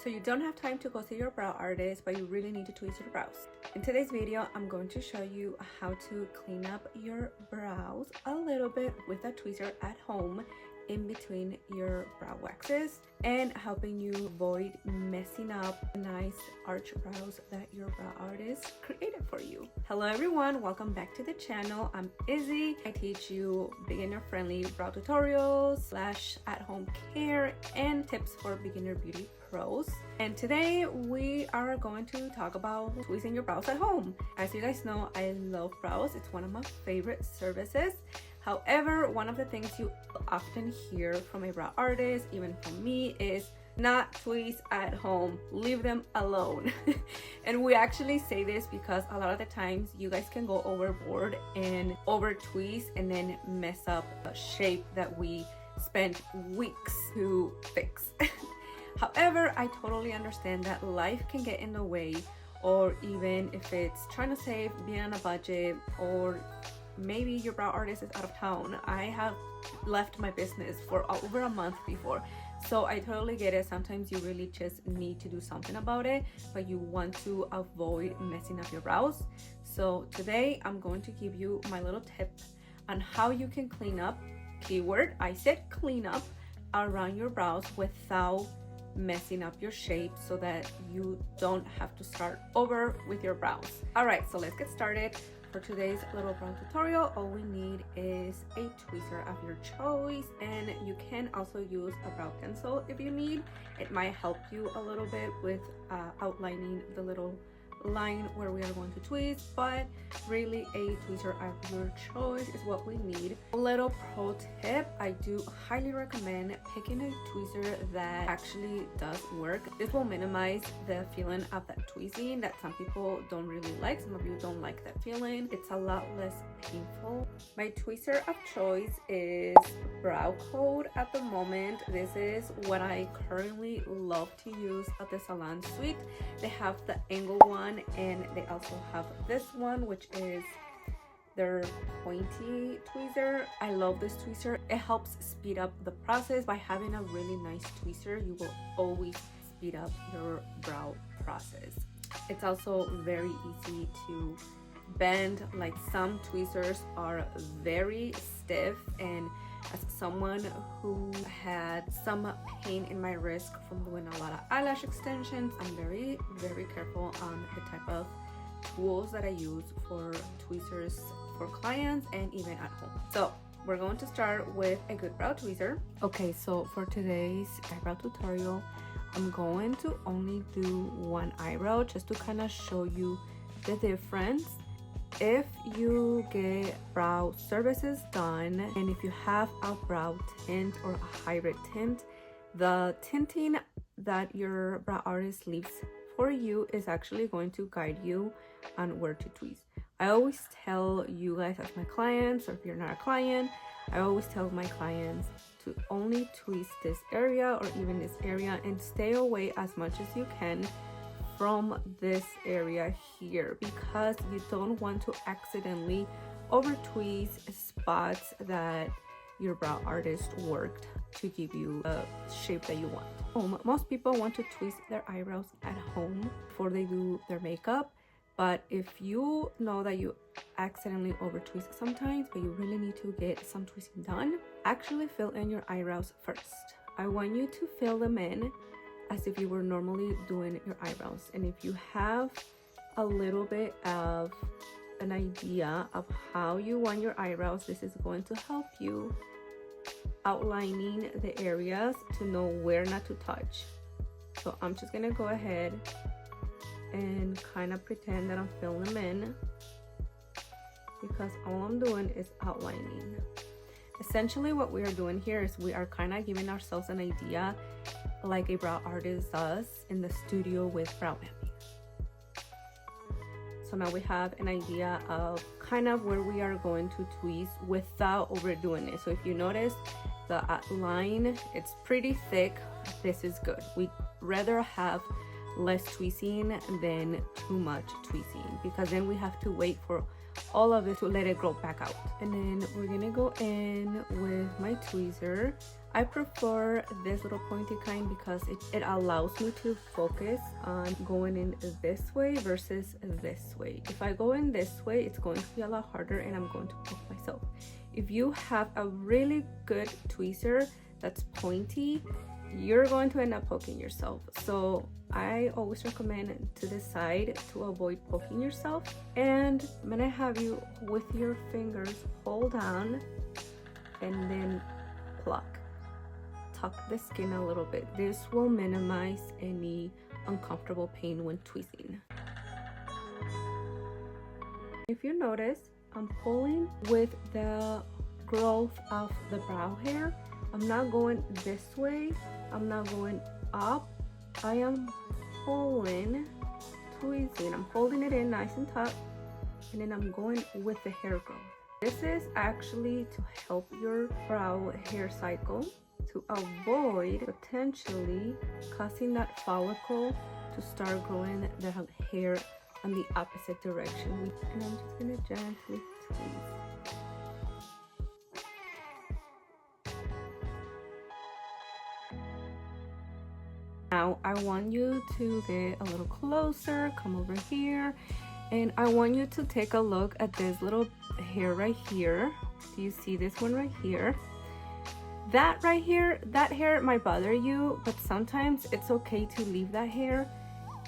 So you don't have time to go see your brow artist, but you really need to tweeze your brows. In today's video, I'm going to show you how to clean up your brows a little bit with a tweezer at home in between your brow waxes and helping you avoid messing up nice arch brows that your brow artist created for you. Hello everyone, welcome back to the channel. I'm Izzy. I teach you beginner-friendly brow tutorials / at-home care and tips for beginner beauty pros. And today we are going to talk about tweezing your brows at home. As you guys know, I love brows. It's one of my favorite services. However, one of the things you often hear from a brow artist, even from me, is not tweeze at home, leave them alone. And we actually say this because a lot of the times you guys can go overboard and over tweeze and then mess up a shape that we spent weeks to fix. However, I totally understand that life can get in the way, or even if it's trying to save, being on a budget, or maybe your brow artist is out of town. I have left my business for over a month before, so I totally get it. Sometimes you really just need to do something about it, but you want to avoid messing up your brows. So today I'm going to give you my little tip on how you can clean up, keyword, I said clean up, around your brows without messing up your shape, so that you don't have to start over with your brows. All right, so let's get started. For today's little brow tutorial, all we need is a tweezer of your choice, and you can also use a brow pencil if you need. It might help you a little bit with outlining the little line where we are going to tweeze, but really a tweezer of your choice is what we need. A little pro tip, I do highly recommend picking a tweezer that actually does work. This will minimize the feeling of that tweezing that some people don't really like. Some of you don't like that feeling. It's a lot less painful. My tweezer of choice is Brow Code at the moment. This is what I currently love to use at the Salon suite. They have the angle one, and they also have this one, which is their pointy tweezer. I love this tweezer. It helps speed up the process. By having a really nice tweezer, you will always speed up your brow process. It's also very easy to bend. Like, some tweezers are very stiff, and as someone who had some pain in my wrist from doing a lot of eyelash extensions, I'm very careful on the type of tools that I use for tweezers for clients and even at home. So we're going to start with a good brow tweezer. Okay, so for today's eyebrow tutorial, I'm going to only do one eyebrow just to kind of show you the difference. If you get brow services done, and if you have a brow tint or a hybrid tint, the tinting that your brow artist leaves for you is actually going to guide you on where to tweeze. I always tell you guys as my clients, or if you're not a client, I always tell my clients to only tweeze this area or even this area, and stay away as much as you can from this area here, because you don't want to accidentally over tweeze spots that your brow artist worked to give you a shape that you want. Most people want to tweeze their eyebrows at home before they do their makeup, but if you know that you accidentally over tweeze sometimes, but you really need to get some tweezing done, actually fill in your eyebrows first. I want you to fill them in as if you were normally doing your eyebrows. And if you have a little bit of an idea of how you want your eyebrows, this is going to help you outlining the areas to know where not to touch. So I'm just gonna go ahead and kind of pretend that I'm filling them in, because all I'm doing is outlining. Essentially what we are doing here is we are kind of giving ourselves an idea like a brow artist does in the studio with brow mapping. So now we have an idea of kind of where we are going to tweeze without overdoing it. So if you notice the line, it's pretty thick. This is good. We'd rather have less tweezing than too much tweezing, because then we have to wait for all of it to let it grow back out. And then we're gonna go in with my tweezer. I prefer this little pointy kind because it allows me to focus on going in this way versus this way. If I go in this way, it's going to be a lot harder and I'm going to poke myself. If you have a really good tweezer that's pointy, you're going to end up poking yourself. So I always recommend to decide to avoid poking yourself. And I'm gonna have you with your fingers hold down and then pluck. Tuck the skin a little bit. This will minimize any uncomfortable pain when tweezing. If you notice, I'm pulling with the growth of the brow hair. I'm not going this way. I'm not going up. I am pulling, tweezing. I'm holding it in nice and tight, and then I'm going with the hair growth. This is actually to help your brow hair cycle, to avoid potentially causing that follicle to start growing the hair on the opposite direction. And I'm just gonna gently tweeze. Now I want you to get a little closer, come over here, and I want you to take a look at this little hair right here. Do you see this one right here? That right here, that hair might bother you, but sometimes it's okay to leave that hair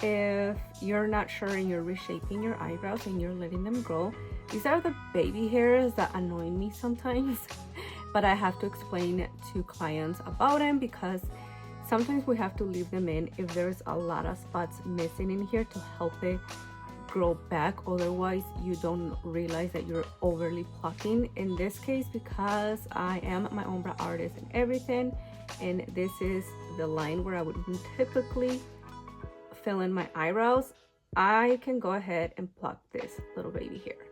if you're not sure and you're reshaping your eyebrows and you're letting them grow. These are the baby hairs that annoy me sometimes, but I have to explain to clients about them because sometimes we have to leave them in if there's a lot of spots missing in here to help it grow back. Otherwise, you don't realize that you're overly plucking. In this case, because I am my own brow artist and everything, and this is the line where I would typically fill in my eyebrows, I can go ahead and pluck this little baby hair.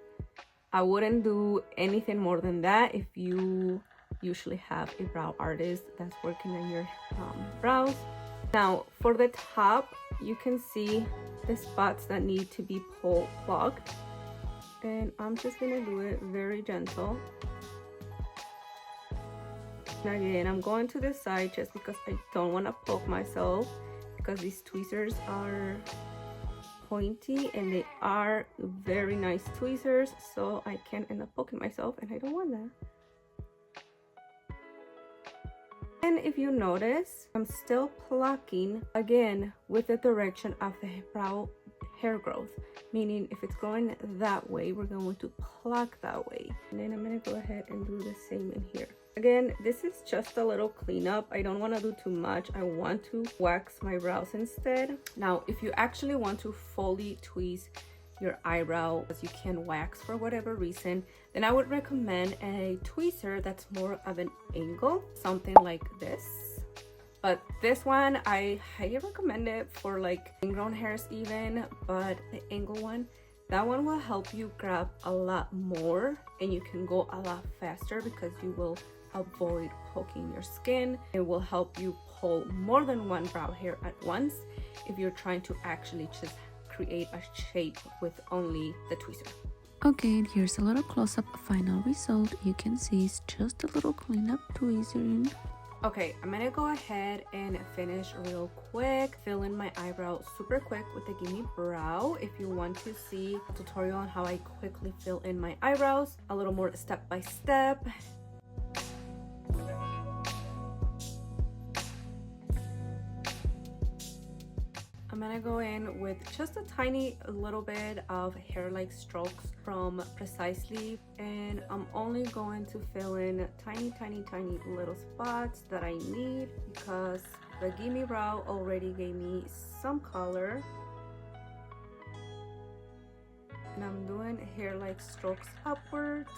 I wouldn't do anything more than that if you usually have a brow artist that's working on your brows. Now for the top, you can see the spots that need to be plucked, and I'm just gonna do it very gentle. And again, I'm going to the side just because I don't want to poke myself, because these tweezers are pointy and they are very nice tweezers, so I can end up poking myself and I don't want that. And if you notice, I'm still plucking again with the direction of the brow hair growth, meaning if it's growing that way, we're going to pluck that way. And then I'm going to go ahead and do the same in here. Again, this is just a little cleanup. I don't want to do too much. I want to wax my brows instead. Now, if you actually want to fully tweeze your eyebrow, as you can wax for whatever reason, then I would recommend a tweezer that's more of an angle, something like this. But this one, I highly recommend it for like ingrown hairs even, but the angle one, that one will help you grab a lot more and you can go a lot faster because you will avoid poking your skin. It will help you pull more than one brow hair at once if you're trying to actually just create a shape with only the tweezer. Okay, and here's a little close-up final result. You can see it's just a little cleanup tweezing. Okay, I'm gonna go ahead and finish real quick, fill in my eyebrow super quick with the Gimme Brow. If you want to see a tutorial on how I quickly fill in my eyebrows, a little more step by step, I'm gonna go in with just a tiny little bit of hair-like strokes from Precisely, and I'm only going to fill in tiny little spots that I need because the Gimme Brow already gave me some color. And I'm doing hair-like strokes upwards.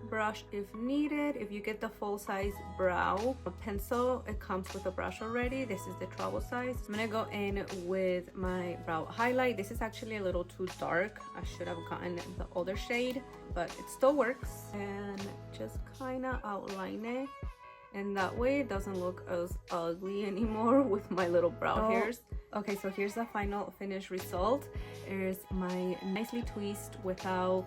Brush if needed. If you get the full size brow pencil, it comes with a brush already. This is the travel size. I'm gonna go in with my brow highlight. This is actually a little too dark. I should have gotten the other shade, but it still works. And just kind of outline it, and that way it doesn't look as ugly anymore with my little brow hairs. Okay, so here's the final finished result. Here's my nicely tweezed without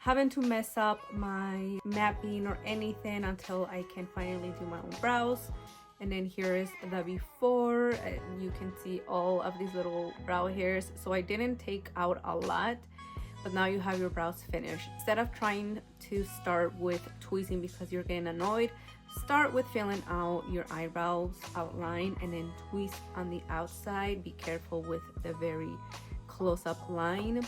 having to mess up my mapping or anything until I can finally do my own brows. And then here is the before. You can see all of these little brow hairs. So I didn't take out a lot, but now you have your brows finished. Instead of trying to start with tweezing because you're getting annoyed, start with filling out your eyebrows outline and then tweeze on the outside. Be careful with the very close-up line,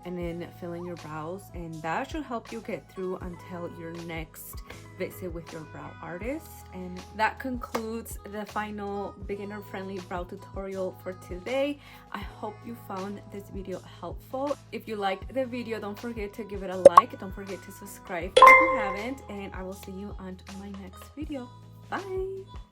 and then fill in your brows, and that should help you get through until your next visit with your brow artist. And that concludes the final beginner friendly brow tutorial for today. I hope you found this video helpful. If you liked the video, don't forget to give it a like, don't forget to subscribe if you haven't, and I will see you on my next video. Bye.